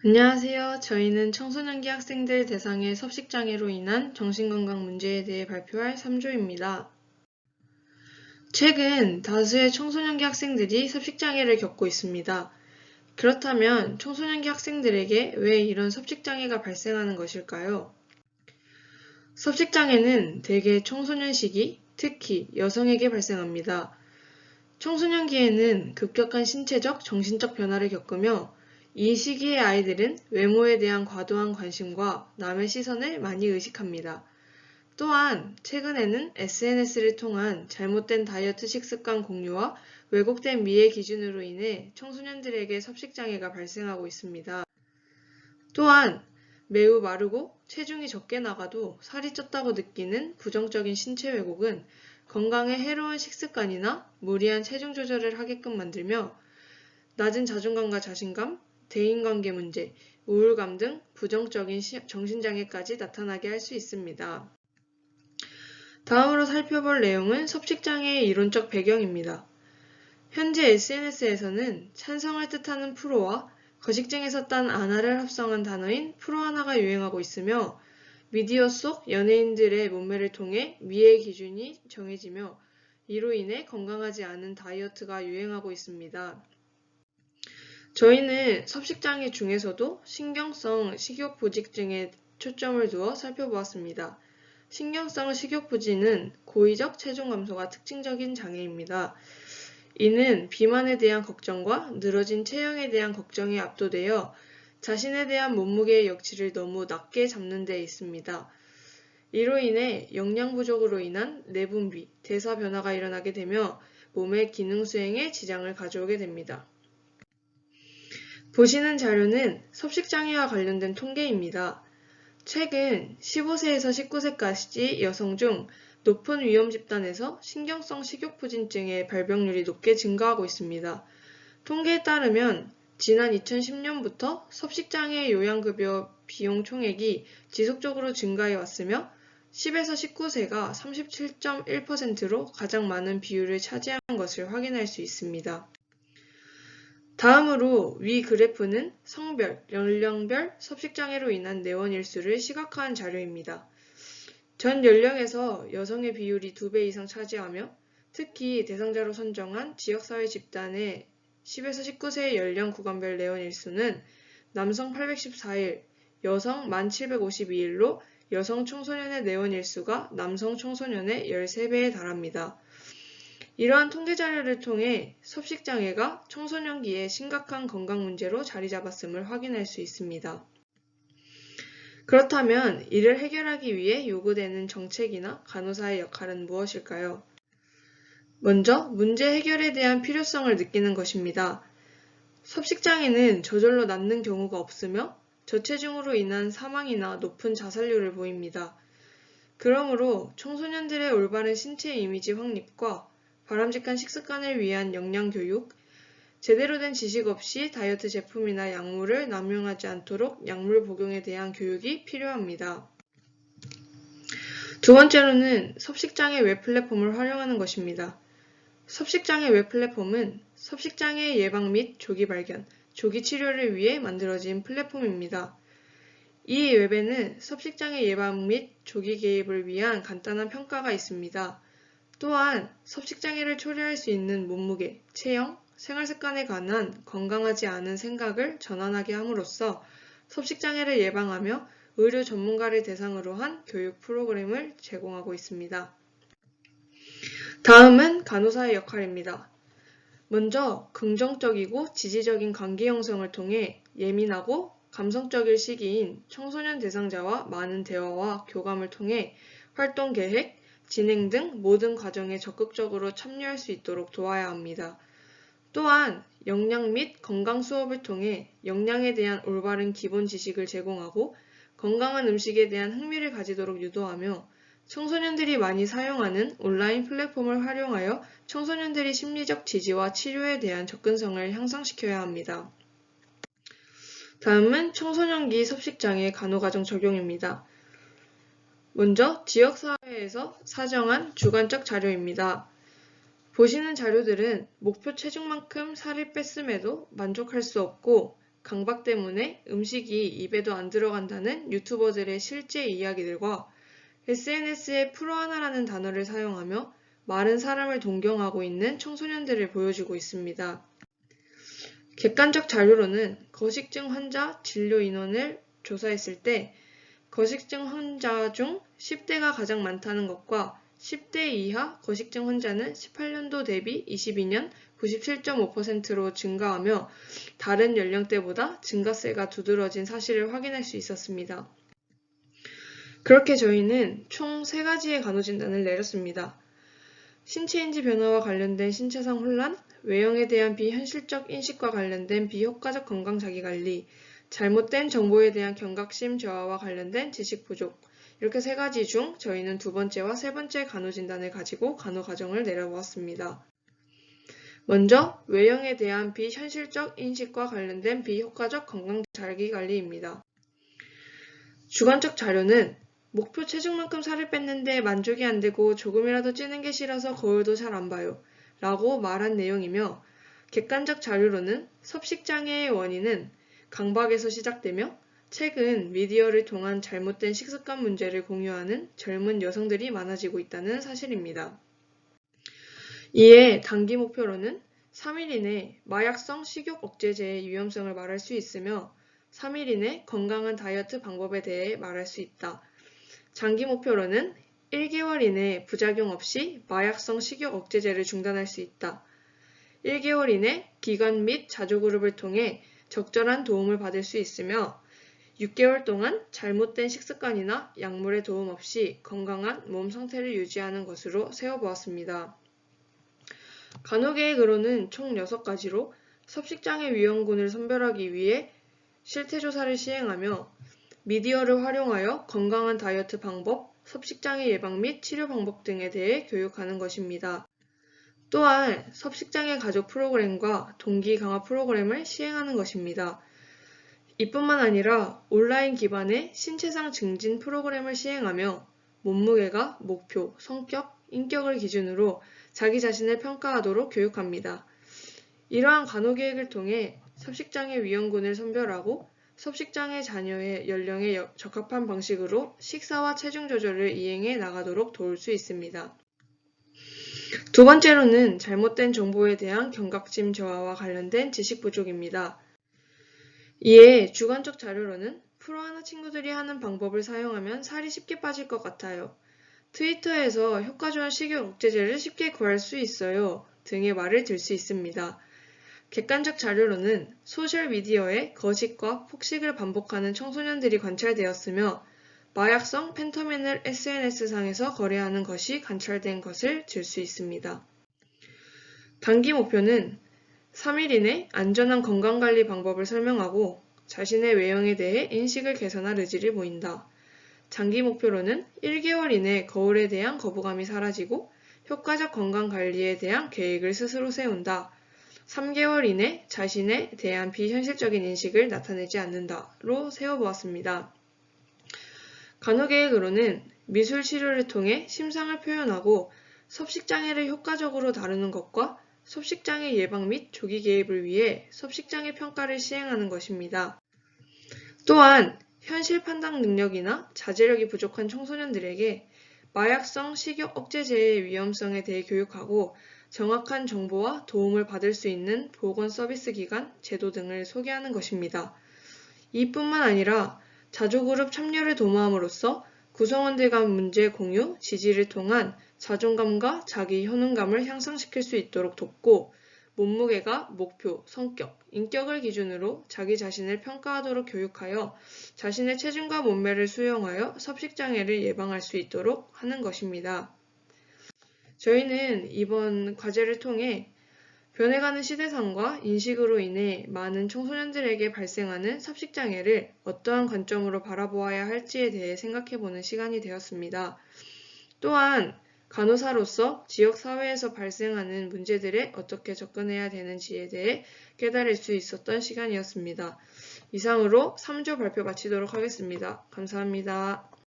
안녕하세요. 저희는 청소년기 학생들 대상의 섭식장애로 인한 정신건강 문제에 대해 발표할 3조입니다. 최근 다수의 청소년기 학생들이 섭식장애를 겪고 있습니다. 그렇다면 청소년기 학생들에게 왜 이런 섭식장애가 발생하는 것일까요? 섭식장애는 대개 청소년 시기, 특히 여성에게 발생합니다. 청소년기에는 급격한 신체적, 정신적 변화를 겪으며 이 시기의 아이들은 외모에 대한 과도한 관심과 남의 시선을 많이 의식합니다. 또한 최근에는 SNS를 통한 잘못된 다이어트 식습관 공유와 왜곡된 미의 기준으로 인해 청소년들에게 섭식장애가 발생하고 있습니다. 또한 매우 마르고 체중이 적게 나가도 살이 쪘다고 느끼는 부정적인 신체 왜곡은 건강에 해로운 식습관이나 무리한 체중 조절을 하게끔 만들며 낮은 자존감과 자신감, 대인관계 문제, 우울감 등 부정적인 정신장애까지 나타나게 할 수 있습니다. 다음으로 살펴볼 내용은 섭식장애의 이론적 배경입니다. 현재 SNS에서는 찬성을 뜻하는 프로와 거식증에서 딴 안화를 합성한 단어인 프로안화가 유행하고 있으며 미디어 속 연예인들의 몸매를 통해 미의 기준이 정해지며 이로 인해 건강하지 않은 다이어트가 유행하고 있습니다. 저희는 섭식장애 중에서도 신경성 식욕부진증에 초점을 두어 살펴보았습니다. 신경성 식욕부진은 고의적 체중 감소가 특징적인 장애입니다. 이는 비만에 대한 걱정과 늘어진 체형에 대한 걱정이 압도되어 자신에 대한 몸무게의 역치를 너무 낮게 잡는 데 있습니다. 이로 인해 영양 부족으로 인한 내분비, 대사 변화가 일어나게 되며 몸의 기능 수행에 지장을 가져오게 됩니다. 보시는 자료는 섭식장애와 관련된 통계입니다. 최근 15세에서 19세까지 여성 중 높은 위험 집단에서 신경성 식욕부진증의 발병률이 높게 증가하고 있습니다. 통계에 따르면 지난 2010년부터 섭식장애 요양급여 비용 총액이 지속적으로 증가해 왔으며 10에서 19세가 37.1%로 가장 많은 비율을 차지한 것을 확인할 수 있습니다. 다음으로 위 그래프는 성별, 연령별 섭식장애로 인한 내원일수를 시각화한 자료입니다. 전 연령에서 여성의 비율이 2배 이상 차지하며 특히 대상자로 선정한 지역사회 집단의 10에서 19세의 연령 구간별 내원일수는 남성 814일, 여성 1752일로 여성 청소년의 내원일수가 남성 청소년의 13배에 달합니다. 이러한 통계 자료를 통해 섭식장애가 청소년기에 심각한 건강 문제로 자리 잡았음을 확인할 수 있습니다. 그렇다면 이를 해결하기 위해 요구되는 정책이나 간호사의 역할은 무엇일까요? 먼저 문제 해결에 대한 필요성을 느끼는 것입니다. 섭식장애는 저절로 낫는 경우가 없으며 저체중으로 인한 사망이나 높은 자살률을 보입니다. 그러므로 청소년들의 올바른 신체 이미지 확립과 바람직한 식습관을 위한 영양교육, 제대로 된 지식 없이 다이어트 제품이나 약물을 남용하지 않도록 약물 복용에 대한 교육이 필요합니다. 두 번째로는 섭식장애 웹 플랫폼을 활용하는 것입니다. 섭식장애 웹 플랫폼은 섭식장애 예방 및 조기 발견, 조기 치료를 위해 만들어진 플랫폼입니다. 이 웹에는 섭식장애 예방 및 조기 개입을 위한 간단한 평가가 있습니다. 또한 섭식장애를 초래할 수 있는 몸무게, 체형, 생활습관에 관한 건강하지 않은 생각을 전환하게 함으로써 섭식장애를 예방하며 의료 전문가를 대상으로 한 교육 프로그램을 제공하고 있습니다. 다음은 간호사의 역할입니다. 먼저 긍정적이고 지지적인 관계 형성을 통해 예민하고 감성적일 시기인 청소년 대상자와 많은 대화와 교감을 통해 활동 계획, 진행 등 모든 과정에 적극적으로 참여할 수 있도록 도와야 합니다. 또한 영양 및 건강 수업을 통해 영양에 대한 올바른 기본 지식을 제공하고 건강한 음식에 대한 흥미를 가지도록 유도하며 청소년들이 많이 사용하는 온라인 플랫폼을 활용하여 청소년들이 심리적 지지와 치료에 대한 접근성을 향상시켜야 합니다. 다음은 청소년기 섭식장애 간호과정 적용입니다. 먼저 지역사회에서 사정한 주관적 자료입니다. 보시는 자료들은 목표 체중만큼 살을 뺐음에도 만족할 수 없고 강박 때문에 음식이 입에도 안 들어간다는 유튜버들의 실제 이야기들과 SNS에 프로하나라는 단어를 사용하며 마른 사람을 동경하고 있는 청소년들을 보여주고 있습니다. 객관적 자료로는 거식증 환자 진료 인원을 조사했을 때 거식증 환자 중 10대가 가장 많다는 것과 10대 이하 거식증 환자는 18년도 대비 22년 97.5%로 증가하며 다른 연령대보다 증가세가 두드러진 사실을 확인할 수 있었습니다. 그렇게 저희는 총 3가지의 간호진단을 내렸습니다. 신체인지 변화와 관련된 신체상 혼란, 외형에 대한 비현실적 인식과 관련된 비효과적 건강 자기관리, 잘못된 정보에 대한 경각심 저하와 관련된 지식 부족, 이렇게 3가지 중 저희는 2번째와 3번째 간호진단을 가지고 간호 과정을 내려보았습니다. 먼저 외형에 대한 비현실적 인식과 관련된 비효과적 건강 자기관리입니다. 주관적 자료는 목표 체중만큼 살을 뺐는데 만족이 안 되고 조금이라도 찌는 게 싫어서 거울도 잘 안 봐요 라고 말한 내용이며, 객관적 자료로는 섭식장애의 원인은 강박에서 시작되며 최근 미디어를 통한 잘못된 식습관 문제를 공유하는 젊은 여성들이 많아지고 있다는 사실입니다. 이에 단기 목표로는 3일 이내 마약성 식욕 억제제의 위험성을 말할 수 있으며 3일 이내 건강한 다이어트 방법에 대해 말할 수 있다. 장기 목표로는 1개월 이내 부작용 없이 마약성 식욕 억제제를 중단할 수 있다. 1개월 이내 기관 및 자조그룹을 통해 적절한 도움을 받을 수 있으며 6개월 동안 잘못된 식습관이나 약물의 도움 없이 건강한 몸 상태를 유지하는 것으로 세워보았습니다. 간호계획으로는 총 6가지로 섭식장애 위험군을 선별하기 위해 실태조사를 시행하며 미디어를 활용하여 건강한 다이어트 방법, 섭식장애 예방 및 치료 방법 등에 대해 교육하는 것입니다. 또한 섭식장애 가족 프로그램과 동기 강화 프로그램을 시행하는 것입니다. 이뿐만 아니라 온라인 기반의 신체상 증진 프로그램을 시행하며 몸무게가 목표, 성격, 인격을 기준으로 자기 자신을 평가하도록 교육합니다. 이러한 간호계획을 통해 섭식장애 위험군을 선별하고 섭식장애 자녀의 연령에 적합한 방식으로 식사와 체중 조절을 이행해 나가도록 도울 수 있습니다. 2번째로는 잘못된 정보에 대한 경각심 저하와 관련된 지식 부족입니다. 이에 주관적 자료로는 프로하나 친구들이 하는 방법을 사용하면 살이 쉽게 빠질 것 같아요. 트위터에서 효과 좋은 식욕 억제제를 쉽게 구할 수 있어요 등의 말을 들 수 있습니다. 객관적 자료로는 소셜미디어에 거식과 폭식을 반복하는 청소년들이 관찰되었으며 마약성 펜터민을 SNS상에서 거래하는 것이 관찰된 것을 들 수 있습니다. 단기 목표는 3일 이내 안전한 건강관리 방법을 설명하고 자신의 외형에 대해 인식을 개선할 의지를 보인다. 장기 목표로는 1개월 이내 거울에 대한 거부감이 사라지고 효과적 건강관리에 대한 계획을 스스로 세운다. 3개월 이내 자신에 대한 비현실적인 인식을 나타내지 않는다로 세워보았습니다. 간호계획으로는 미술 치료를 통해 심상을 표현하고 섭식장애를 효과적으로 다루는 것과 섭식장애 예방 및 조기 개입을 위해 섭식장애 평가를 시행하는 것입니다. 또한 현실 판단 능력이나 자제력이 부족한 청소년들에게 마약성 식욕 억제제의 위험성에 대해 교육하고 정확한 정보와 도움을 받을 수 있는 보건 서비스 기관, 제도 등을 소개하는 것입니다. 이뿐만 아니라 자조그룹 참여를 도모함으로써 구성원들 간 문제 공유, 지지를 통한 자존감과 자기 효능감을 향상시킬 수 있도록 돕고 몸무게가 목표, 성격, 인격을 기준으로 자기 자신을 평가하도록 교육하여 자신의 체중과 몸매를 수용하여 섭식장애를 예방할 수 있도록 하는 것입니다. 저희는 이번 과제를 통해 변해가는 시대상과 인식으로 인해 많은 청소년들에게 발생하는 섭식장애를 어떠한 관점으로 바라보아야 할지에 대해 생각해보는 시간이 되었습니다. 또한 간호사로서 지역사회에서 발생하는 문제들에 어떻게 접근해야 되는지에 대해 깨달을 수 있었던 시간이었습니다. 이상으로 3조 발표 마치도록 하겠습니다. 감사합니다.